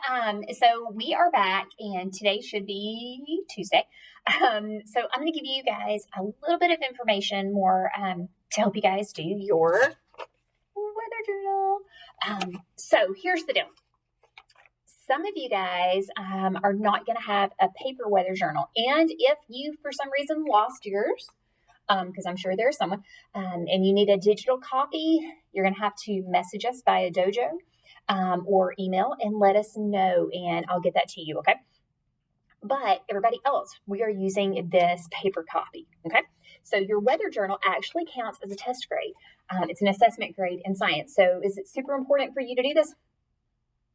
So we are back, and today should be Tuesday. So I'm going to give you guys a little bit of information more to help you guys do your weather journal. So here's the deal. Some of you guys are not going to have a paper weather journal, and if you, for some reason, lost yours, because I'm sure there's someone, and you need a digital copy, you're going to have to message us via Dojo. Or email and let us know, and I'll get that to you, okay? But everybody else, we are using this paper copy, okay? So your weather journal actually counts as a test grade. It's an assessment grade in science. So is it super important for you to do this?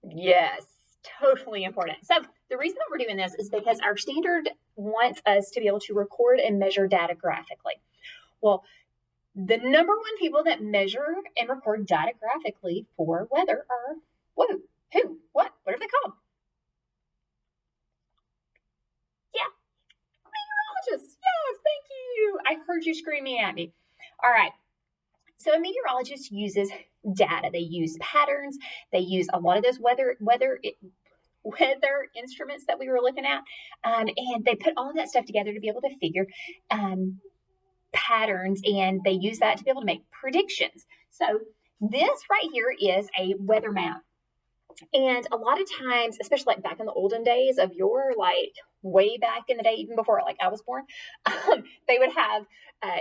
Yes, totally important. So the reason that we're doing this is because our standard wants us to be able to record and measure data graphically. Well, the number one people that measure and record data graphically for weather are what are they called? Yeah, meteorologists. Yes, thank you. I heard you screaming at me. All right. So a meteorologist uses data. They use patterns. They use a lot of those weather instruments that we were looking at, and they put all of that stuff together to be able to figure patterns, and they use that to be able to make predictions. So this right here is a weather map. And a lot of times, especially like back in the olden days of way back in the day, even before I was born, they would have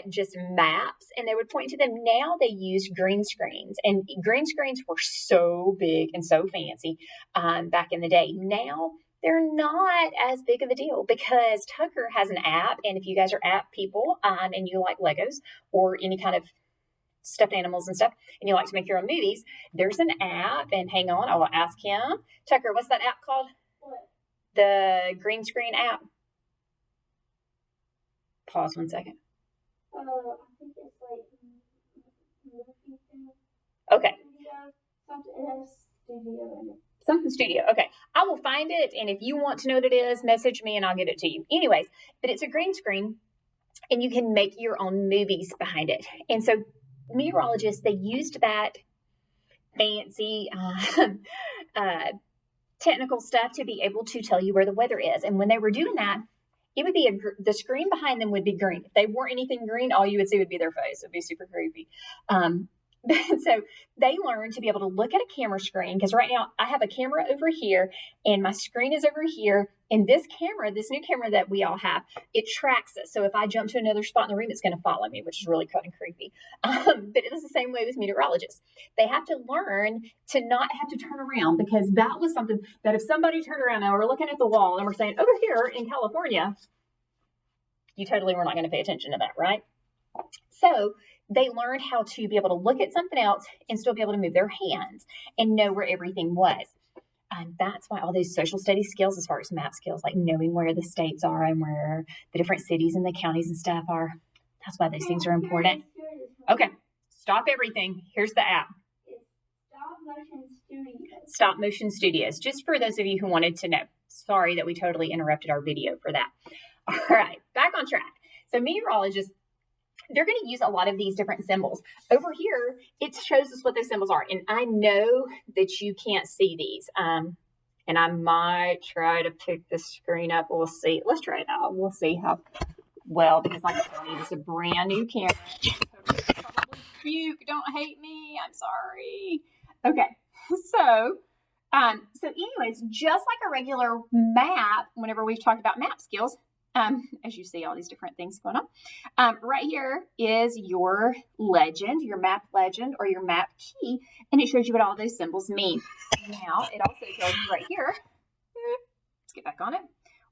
just maps and they would point to them. Now they use green screens, and green screens were so big and so fancy back in the day. Now they're not as big of a deal because Tucker has an app. And if you guys are app people and you like Legos or any kind of stuffed animals and stuff, and you like to make your own movies, there's an app. And hang on, I will ask him. Tucker, what's that app called? What? The green screen app. Pause 1 second. I think it's like Okay. Studio. Something studio. Okay. I will find it. And if you want to know what it is, message me and I'll get it to you. Anyways, but it's a green screen and you can make your own movies behind it. And so meteorologists, they used that fancy technical stuff to be able to tell you where the weather is. And when they were doing that, it would be the screen behind them would be green. If they weren't anything green, all you would see would be their face. It would be super creepy. So they learned to be able to look at a camera screen, because right now I have a camera over here and my screen is over here. And this new camera that we all have, it tracks us. So if I jump to another spot in the room, it's going to follow me, which is really kind of creepy. But it was the same way with meteorologists. They have to learn to not have to turn around, because that was something that if somebody turned around and we're looking at the wall and we're saying, over here in California, you totally were not going to pay attention to that, right? So they learned how to be able to look at something else and still be able to move their hands and know where everything was. And that's why all those social studies skills, as far as map skills, like knowing where the states are and where the different cities and the counties and stuff are, that's why those things are important. Okay, stop everything. Here's the app. It's Stop Motion Studios. Stop Motion Studios, just for those of you who wanted to know. Sorry that we totally interrupted our video for that. All right, back on track. So meteorologists, they're going to use a lot of these different symbols. Over here, it shows us what those symbols are. And I know that you can't see these. And I might try to pick the screen up. We'll see. Let's try it out. We'll see how well, because like I told you, it's a brand new camera. Probably puke. Don't hate me. I'm sorry. Okay. So anyways, just like a regular map, whenever we've talked about map skills, as you see all these different things going on. Right here is your legend, your map legend, or your map key, and it shows you what all those symbols mean. Now, it also tells you right here, let's get back on it,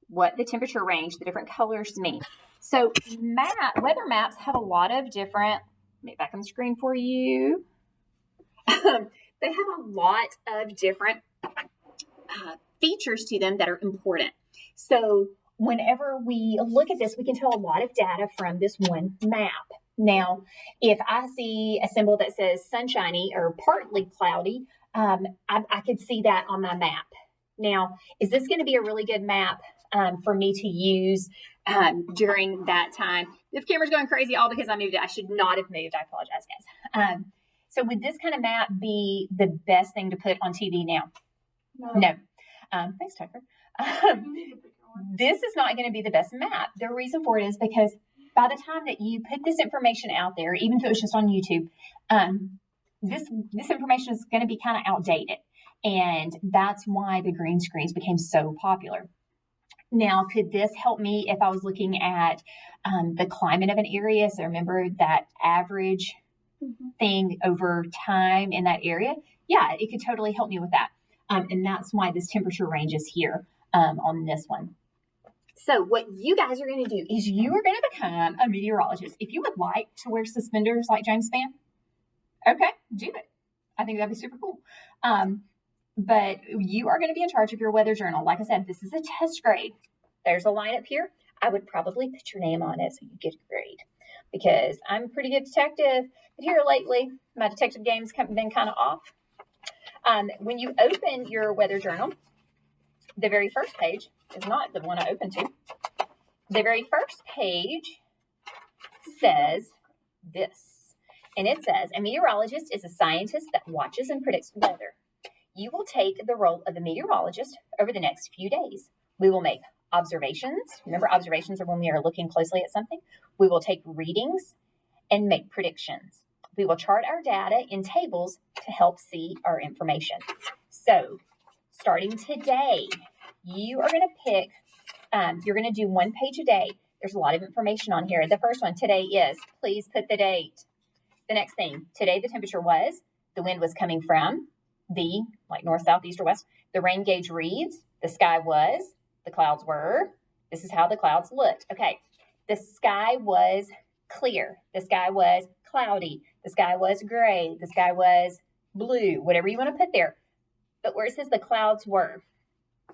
what the temperature range, the different colors mean. So weather maps have a lot of different, let me get back on the screen for you. They have a lot of different features to them that are important. So whenever we look at this, we can tell a lot of data from this one map. Now, if I see a symbol that says sunshiny or partly cloudy, I could see that on my map. Now, is this going to be a really good map for me to use during that time? This camera's going crazy all because I moved it. I should not have moved. I apologize, guys. So would this kind of map be the best thing to put on TV now? No. No. Thanks, Tucker. You need to pick one. This is not going to be the best map. The reason for it is because by the time that you put this information out there, even if it was just on YouTube, this information is going to be kind of outdated. And that's why the green screens became so popular. Now, could this help me if I was looking at the climate of an area? So remember that average thing over time in that area? Yeah, it could totally help me with that. And that's why this temperature range is here on this one. So what you guys are going to do is you are going to become a meteorologist. If you would like to wear suspenders like James Spann, okay, do it. I think that'd be super cool. But you are going to be in charge of your weather journal. Like I said, this is a test grade. There's a line up here. I would probably put your name on it so you get a grade because I'm a pretty good detective. But here lately, my detective game's been kind of off. When you open your weather journal, the very first page is not the one I opened to. The very first page says this, and it says, a meteorologist is a scientist that watches and predicts weather. You will take the role of a meteorologist over the next few days. We will make observations. Remember, observations are when we are looking closely at something. We will take readings and make predictions. We will chart our data in tables to help see our information. So, starting today, you are going to pick, you're going to do 1 page a day. There's a lot of information on here. The first one, today is, please put the date. The next thing, today the temperature was, the wind was coming from, the, like north, south, east, or west. The rain gauge reads, the sky was, the clouds were. This is how the clouds looked. Okay, the sky was clear. The sky was cloudy. The sky was gray. The sky was blue, whatever you want to put there. But where it says the clouds were,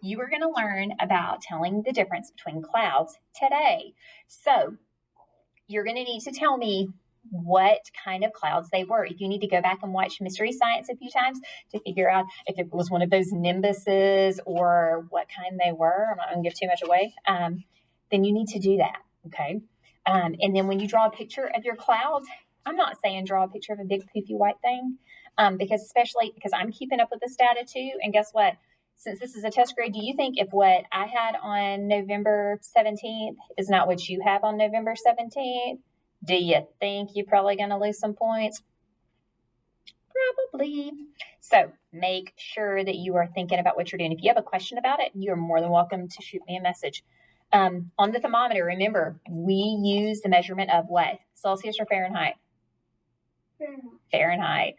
you are going to learn about telling the difference between clouds today. So you're going to need to tell me what kind of clouds they were. If you need to go back and watch Mystery Science a few times to figure out if it was one of those nimbuses or what kind they were, I'm not going to give too much away, then you need to do that, okay? And then when you draw a picture of your clouds, I'm not saying draw a picture of a big poofy white thing, because I'm keeping up with this data too, and guess what? Since this is a test grade, do you think if what I had on November 17th is not what you have on November 17th, do you think you're probably going to lose some points? Probably. So make sure that you are thinking about what you're doing. If you have a question about it, you're more than welcome to shoot me a message. On the thermometer, remember, we use the measurement of what? Celsius or Fahrenheit? Fahrenheit.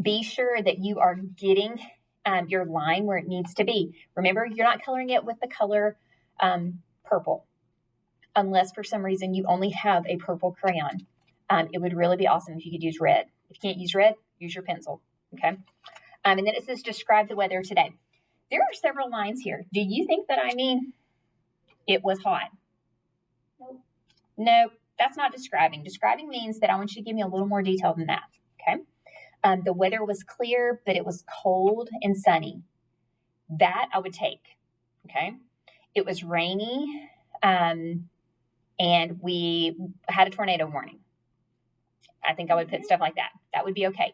Be sure that you are getting your line where it needs to be. Remember, you're not coloring it with the color purple. Unless for some reason you only have a purple crayon. It would really be awesome if you could use red. If you can't use red, use your pencil, okay? And then it says, describe the weather today. There are several lines here. Do you think that I mean it was hot? Nope. No, that's not describing. Describing means that I want you to give me a little more detail than that, okay? The weather was clear, but it was cold and sunny. That I would take, okay? It was rainy, and we had a tornado warning. I think I would put stuff like that. That would be okay.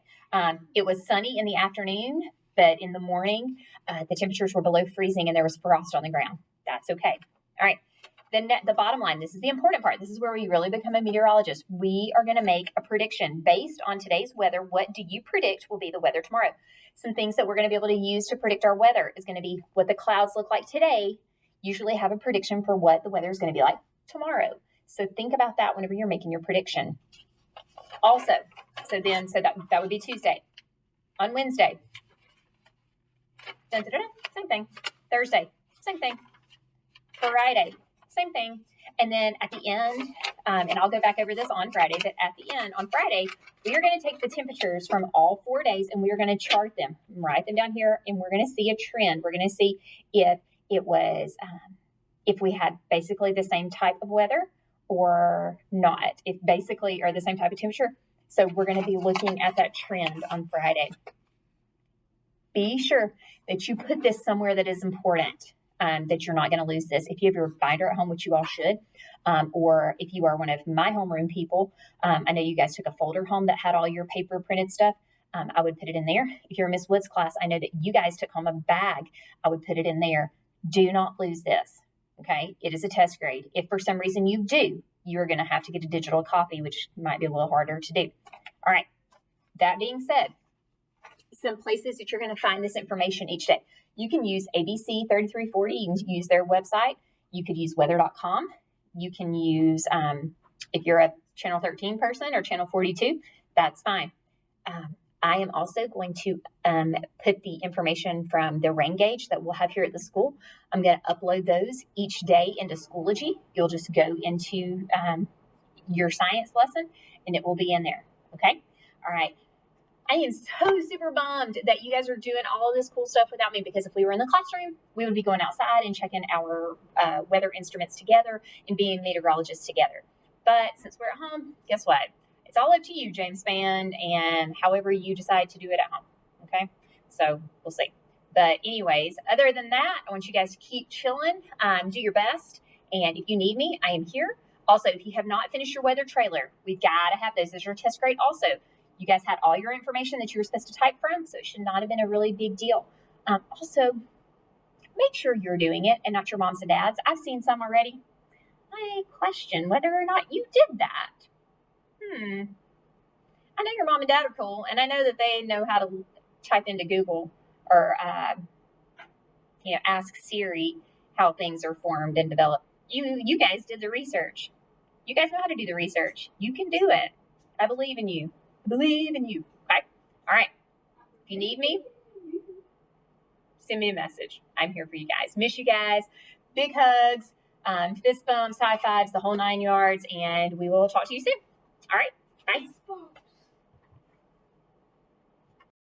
It was sunny in the afternoon, but in the morning, the temperatures were below freezing and there was frost on the ground. That's okay. All right. Then the bottom line, this is the important part. This is where we really become a meteorologist. We are going to make a prediction based on today's weather. What do you predict will be the weather tomorrow? Some things that we're going to be able to use to predict our weather is going to be what the clouds look like today. Usually have a prediction for what the weather is going to be like tomorrow. So think about that whenever you're making your prediction. Also, so that would be Tuesday. On Wednesday, same thing. Thursday, same thing. Friday, same thing. And then at the end, and I'll go back over this on Friday, but at the end, on Friday, we are going to take the temperatures from all 4 days and we are going to chart them, write them down here, and we're going to see a trend. We're going to see if it was, if we had basically the same type of weather or not, if basically are the same type of temperature. So we're going to be looking at that trend on Friday. Be sure that you put this somewhere that is important, that you're not going to lose this. If you have your binder at home, which you all should, or if you are one of my homeroom people, I know you guys took a folder home that had all your paper printed stuff. I would put it in there. If you're a Miss Woods class, I know that you guys took home a bag. I would put it in there. Do not lose this. Okay, it is a test grade. If for some reason you do, you're going to have to get a digital copy, which might be a little harder to do. All right, that being said, some places that you're going to find this information each day. You can use ABC 3340. You can use their website. You could use weather.com. You can use, if you're a Channel 13 person or Channel 42, that's fine. I am also going to put the information from the rain gauge that we'll have here at the school. I'm going to upload those each day into Schoology. You'll just go into your science lesson and it will be in there. Okay? All right. I am so super bummed that you guys are doing all this cool stuff without me, because if we were in the classroom, we would be going outside and checking our weather instruments together and being meteorologists together. But since we're at home, guess what? It's all up to you, James Fan, and however you decide to do it at home. Okay? So we'll see. But anyways, other than that, I want you guys to keep chilling, do your best. And if you need me, I am here. Also, if you have not finished your weather trailer, we've got to have those as your test grade also. You guys had all your information that you were supposed to type from, so it should not have been a really big deal. Also, make sure you're doing it and not your moms and dads. I've seen some already. I question whether or not you did that. I know your mom and dad are cool, and I know that they know how to type into Google or, ask Siri how things are formed and developed. You guys did the research. You guys know how to do the research. You can do it. I believe in you. Believe in you. Okay? All right. If you need me, send me a message. I'm here for you guys. Miss you guys. Big hugs, fist bumps, high fives, the whole 9 yards, and we will talk to you soon. All right. Bye.